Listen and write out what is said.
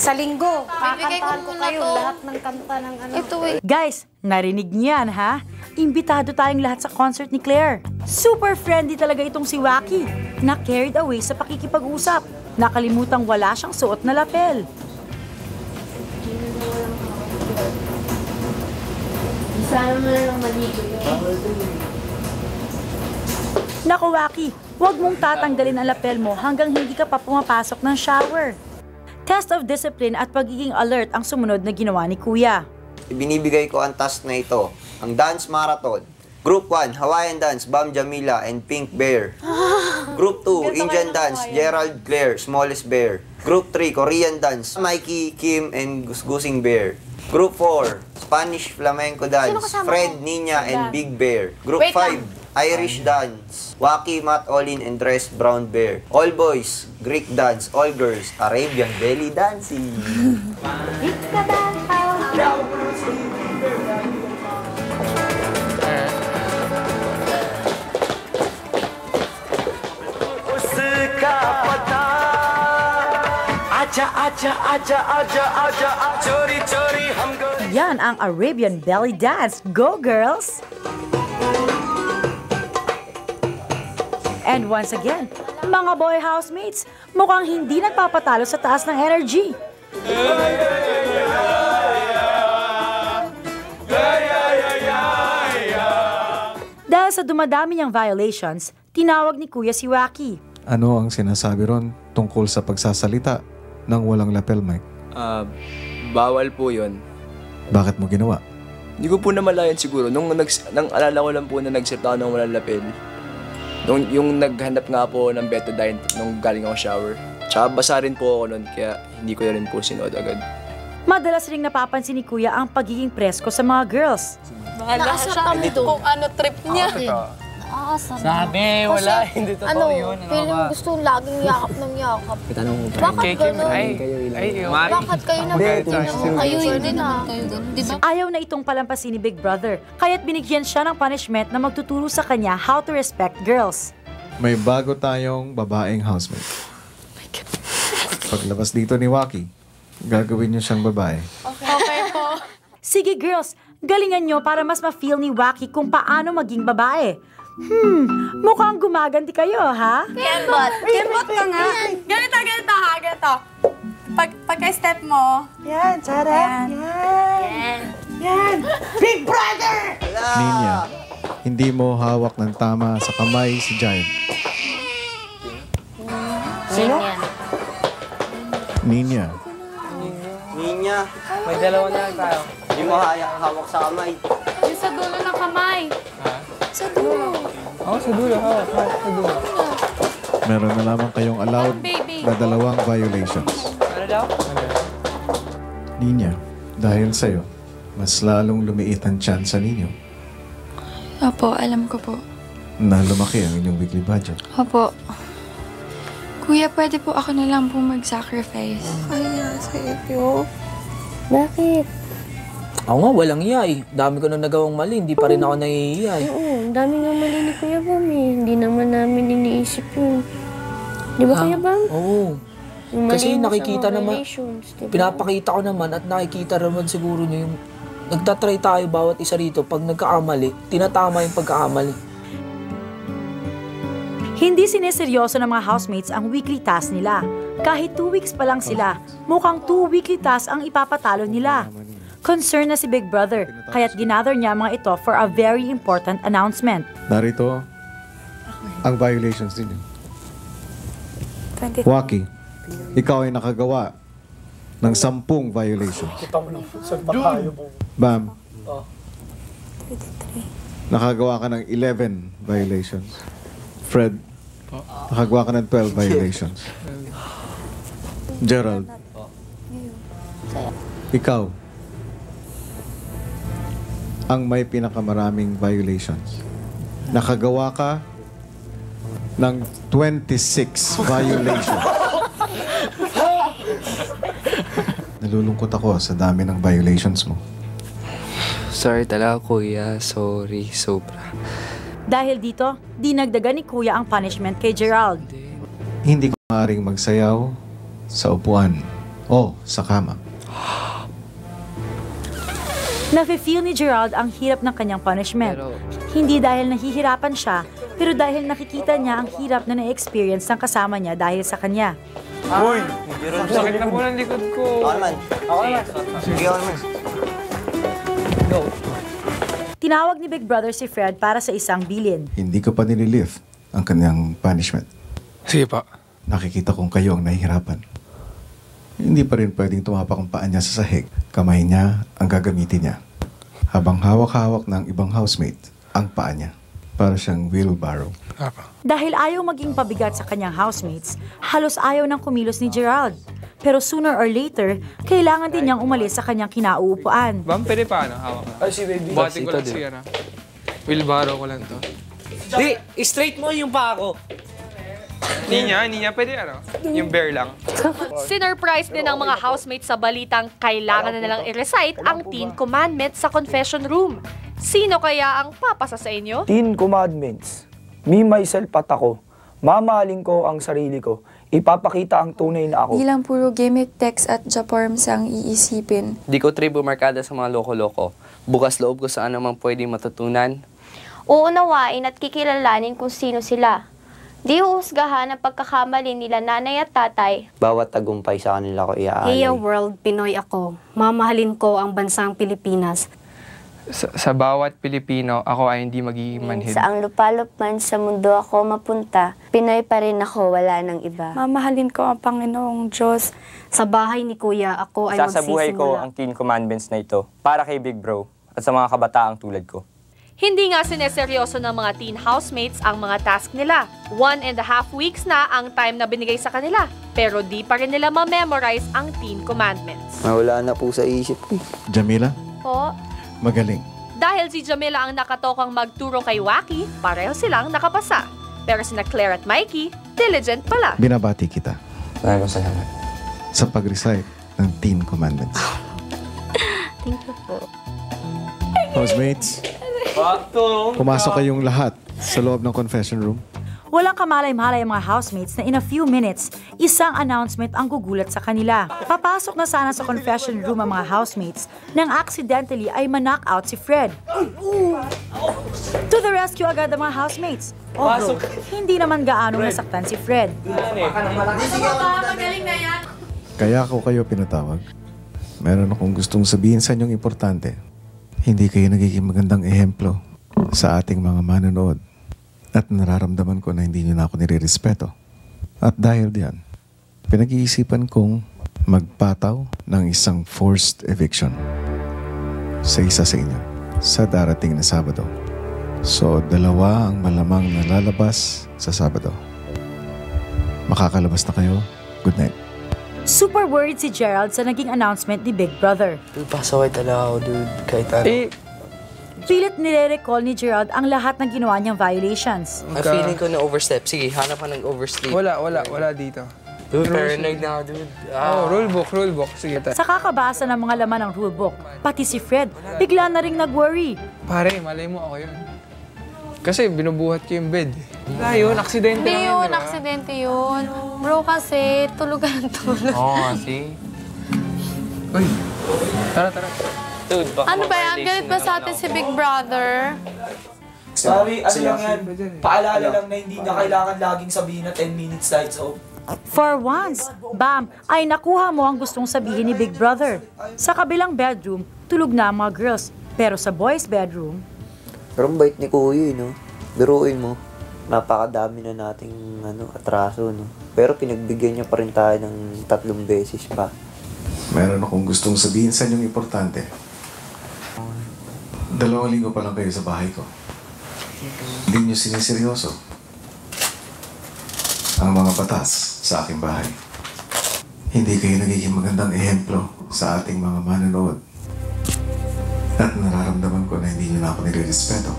Sa linggo, Bibigay ko kakantahan ko muna kayo to. lahat ng kanta ng ano. Ito eh. Guys, narinig niyan ha? Imbitado tayong lahat sa concert ni Claire. Super friendly talaga itong si Waki, na carried away sa pakikipag-usap. Nakalimutang wala siyang suot na lapel. Sana mo na lang maligo yun. Naku Waki, huwag mong tatanggalin ang lapel mo hanggang hindi ka pa pumapasok ng shower. Test of discipline at pagiging alert ang sumunod na ginawa ni Kuya. Ibinibigay ko ang task na ito, ang dance marathon. Group 1, Hawaiian dance, Bam Jamila and Pink Bear. Group 2, Indian dance, Gerald Claire, Smallest Bear. Group 3, Korean dance, Mikey, Kim, and Gusgusing Bear. Group 4, Spanish flamenco dance, Fred, Nina, and Big Bear. Group 5, Irish dance, Waki, Matt, Olin, and Dress Brown Bear. All boys, Greek dance. All girls, Arabian belly dancing. Yan ang Arabian belly dance. Go girls! And once again, mga boy housemates, mukhang hindi nagpapatalo sa taas ng energy. Dahil sa dumadami niyang violations, tinawag ni Kuya si Waki. Ano ang sinasabi ron tungkol sa pagsasalita ng walang lapel mic? Bawal po yun. Bakit mo ginawa? Hindi ko po namalayan siguro. Nang alala ko lang po na nagsalita ng walang lapel. Yung naghanap nga po ng betadine nung galing ako shower. Tsaka basa rin po ako nun, kaya hindi ko na rin po sinuod agad. Madalas ring napapansin ni Kuya ang pagiging presko sa mga girls. Nakasarta mo doon. Kung ano trip niya. Sabi, wala. Hindi totoo yun. Feeling gusto laging yakap ng yakap. Bakit gano'n? Bakit kayo naman? Kayo yun din ah. Ayaw na itong palampasin ni Big Brother, kaya't binigyan siya ng punishment na magtuturo sa kanya how to respect girls. May bago tayong babaeng housemate. Paglabas dito ni Waki, gagawin niyo siyang babae. Okay po. Sige girls, galingan nyo para mas ma-feel ni Waki kung paano maging babae. Mukhang gumaganti kayo, ha? Kembot ka nga. Ganito ha, ganito. Pagka-step mo. Yan, Sarah. Yan. Big Brother! Ninya, hindi mo hawak ng tama sa kamay si Giant. Sino? Ninya, Ninya, May dalawa na lang tayo. hindi mo hawak sa kamay. Yung sa dulo ng kamay. Sa dulo. Oo, sa dulo. Sa dulo. meron na lamang kayong allowed na dalawang violations. Ano daw? Ninya, dahil sa'yo, mas lalong lumiit ang tsansa ninyo Opo, alam ko po. na lumaki ang inyong weekly budget. Opo. Kuya, pwede po ako na lang po mag-sacrifice. Ay, nasa iyo. Bakit? Ako nga, walang iya eh. Dami ko na nagawang mali, hindi pa rin ako nahihiya eh. Oo, ang dami nga mali ni Kuya Bam eh. Hindi naman namin iniisip yun. Di ba Kuya Bam? Oo. Yung Kasi mali mo sa nakikita mga naman, relations, diba? pinapakita ko naman at nakikita naman siguro nyo yung nagtatry tayo bawat isa rito. Pag nagkakamali, tinatama yung pagkakamali. Hindi sineseryoso ng mga housemates ang weekly task nila. Kahit 2 weeks pa lang sila, mukhang 2 weekly tasks ang ipapatalo nila. Concerned na si Big Brother, kaya't ginather niya mga ito for a very important announcement. Narito ang violations ninyo. 23. Waki, ikaw ay nakagawa ng 10 violations. Bam, 23. nakagawa ka ng 11 violations. Fred, nakagawa ka ng 12 violations. Gerald, ikaw ang may pinakamaraming violations. Nakagawa ka ng 26 violations. Nalulungkot ako sa dami ng violations mo. Sorry talaga, kuya. Sorry, sobra. Dahil dito, dinagdagan ni Kuya ang punishment kay Gerald. Hindi ko maaaring magsayaw sa upuan o sa kama. Nafe-feel ni Gerald ang hirap ng kanyang punishment. Hindi dahil nahihirapan siya, pero dahil nakikita niya ang hirap na na-experience ng kasama niya dahil sa kanya. Uy! Sakit na po ng likod ko. Ako naman. Sige, ako naman. Tinawag ni Big Brother si Fred para sa isang bilin. Hindi ko pa nililift ang kanyang punishment. Sige pa. Nakikita kong kayo ang nahihirapan. Hindi pa rin pwedeng tumapak ang paa niya sa sahig. Kamay niya ang gagamitin niya. Habang hawak-hawak ng ibang housemate ang paa niya. Para siyang wheelbarrow. Dahil ayaw maging pabigat sa kanyang housemates, halos ayaw ng kumilos ni Gerald. Pero sooner or later, kailangan din niyang umalis sa kanyang kinauupuan. Bam, pwede pa ano? Hawak na. Ay, si baby. Bati ko lang siya na. Wheelbarrow ko lang to. Di, straight mo yung paa ko. Hindi niya. Pwede ano? Yung bear lang. Sinurprise din ng mga housemates sa balitang kailangan na nilang i-recite ang 10 Commandments sa confession room. Sino kaya ang papasa sa inyo? 10 Commandments. Me, myself at ako. Mamahalin ko ang sarili ko. Ipapakita ang tunay na ako. Di lang puro gimmick, text at japorms ang iisipin. Di ko tribo markada sa mga loko-loko. Bukas loob ko sa anumang pwedeng matutunan. Uunawain at kikilalanin kung sino sila. Di huhusgahan ang pagkakamali nila nanay at tatay. Bawat tagumpay sa kanila ko iaalay. Heya World, Pinoy ako. Mamahalin ko ang bansang Pilipinas. Sa bawat Pilipino, ako ay hindi magiging manhid. Sa ang lupalop man sa mundo ako mapunta, Pinoy pa rin ako, wala nang iba. Mamahalin ko ang Panginoong Diyos. Sa bahay ni Kuya, ako ay Sasabuhay ko magsisimula. ang 10 Commandments na ito para kay Big Bro at sa mga kabataang tulad ko. Hindi nga sineseryoso ng mga teen housemates ang mga task nila. 1.5 weeks na ang time na binigay sa kanila. Pero di pa rin nila ma-memorize ang 10 Commandments. Wala na po sa isip ko. Jamila, Po? magaling. Dahil si Jamila ang nakatokang magturo kay Waki, pareho silang nakapasa. Pero sina Claire at Mikey, diligent pala. Binabati kita Maraming salamat. sa pag-recite ng 10 Commandments. Thank you po. Housemates, pumasok kayong lahat sa loob ng confession room. Walang kamalay-malay ang mga housemates na in a few minutes, isang announcement ang gugulat sa kanila. Papasok na sana sa confession room ang mga housemates nang accidentally ay ma-knock-out si Fred. To the rescue agad ang mga housemates. Although, hindi naman gaano nasaktan si Fred. Kaya ako kayo pinatawag. Meron akong gustong sabihin sa inyong importante. Hindi kayo nagiging magandang ehemplo sa ating mga manonood. At nararamdaman ko na hindi nyo na ako nire-respeto. At dahil diyan, pinag-iisipan kong magpataw ng isang forced eviction sa isa sa inyo sa darating na Sabado. So, 2 ang malamang nalalabas sa Sabado. Makakalabas na kayo. Good night. Super worried si Gerald sa naging announcement ni Big Brother. Dude, pasaway talaga ako, dude. Kahit ano. Pilit nire-recall ni Gerald ang lahat ng ginawa niyang violations. Ang feeling ko na overstep. Sige, hanap ka ng oversleep. Wala dito. Dude, paranoid na ako, dude. Rulebook. Sige, Sa kakabasa ng mga laman ng rulebook, pati si Fred, bigla na ring nag-worry. Pare, malay mo ako yun. Kasi binubuhat ko yung bed. Wala yun, aksidente lang yun, diba? Aksidente yun. Bro, kasi tulog ka ng tulog. Oo, kasi. Uy, tara. Dude, baka Ano ba yan? Galit ba sa atin si Big Brother? Sorry, ano lang yan? Paalala lang na hindi na kailangan laging sabihin na 10 minutes lights off. For once, bam, ay nakuha mo ang gustong sabihin ni Big Brother. Sa kabilang bedroom, tulog na ang mga girls. Pero sa boys' bedroom... Pero ang bait ni Kuya, no? Biruin mo. Napakadami na nating atraso, no? Pero pinagbigyan niya pa rin tayo ng 3 beses pa. Meron akong gustong sabihin sa inyong importante. 2 linggo pa lang kayo sa bahay ko. Hindi niyo siniseryoso ang mga batas sa aking bahay. Hindi kayo nagiging magandang ehemplo sa ating mga manonood. At nararamdaman ko na hindi niyo na ako nire-respeto.